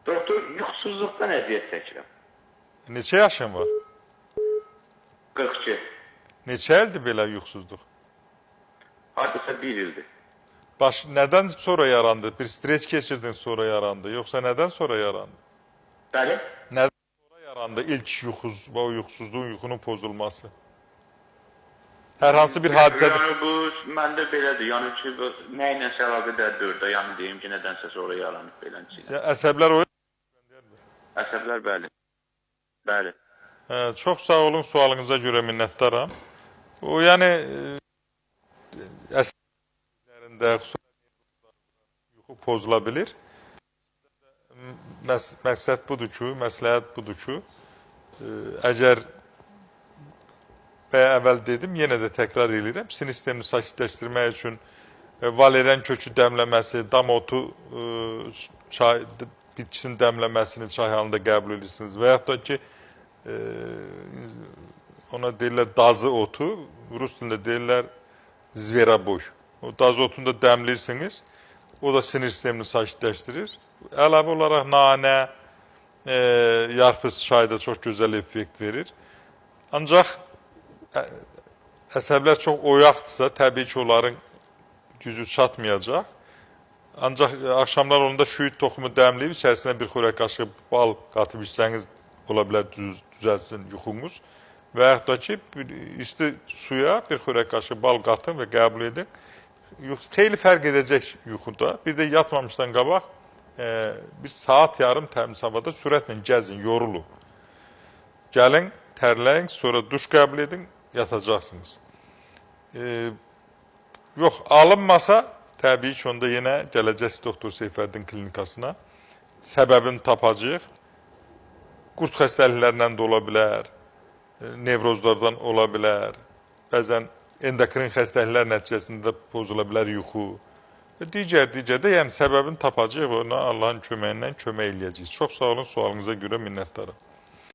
Doktor, yuxusuzluqdan əziyyət çəkirəm. Neçə yaşın var? 42. Neçə ildir belə yuxusuzluq? Hardasa 1 ildir. Nədən sonra yarandı? Bir stres keçirdin sonra yarandı, yoxsa nədən sonra yarandı? Bəli? Nədən sonra yarandı ilk yuxusuzluğun, yuxunun pozulması? Hər hansı bir hadisədir. Yəni bu məndə belədir. Yəni ki, nə ilə əlaqədardır da, yəni deyim ki, nədənsə sonra yaranıb beləncə. Əsəblər o. Əsəblər bəli. Bəli. Çox sağ olun, sualınıza görə minnətdaram. O yəni əsəblərində yuxu pozula bilir. Məqsəd budur ki, məsləhət budur ki, əgər əvvəl dedim, yenə də təkrar edirəm, sinir sistemini sakitləşdirmək üçün valerian kökü dəmləməsi, dam otu bitkisinin dəmləməsini çay halında qəbul edirsiniz və yaxud da ki, ona deyirlər dazı otu, rus dilində deyirlər zveraboy. O dazı otunu da dəmləyirsiniz, o da sinir sistemini sakitləşdirir. Əlavə olaraq nanə, yarpız çayı da çox gözəl effekt verir. Ancaq əsəblər çox oyaqdırsa, təbii ki, onların gücü çatmayacaq. Ancaq axşamlar onda şüyüd toxumu dəmləyib, içərisinə bir xörək qaşığı bal qatıb içsəniz, ola bilər düzəlsin yuxunuz. Və yaxud da ki, isti suya bir xörək qaşığı bal qatın və qəbul edin. Xeyli fərq edəcək yuxuda. Bir də yatmamışdan qabaq, bir saat yarım təmiz havada sürətlə gəzin, yorulun. Gəlin, tərləyin, sonra duş qəbul edin, yatacaqsınız. Yox, alınmasa, təbii ki, onda yenə gələcəksiniz Doktor Seyfəddin klinikasına. Səbəbini tapacaq. Qurt xəstəliklərindən də ola bilər, nevrozlardan ola bilər, bəzən endokrin xəstəliklər nəticəsində pozula bilər yuxu. Digər də, yəni səbəbini tapacaq və ona Allahın köməyindən kömək eləyəcəyik. Çox sağ olun, sualınıza görə minnətdarım.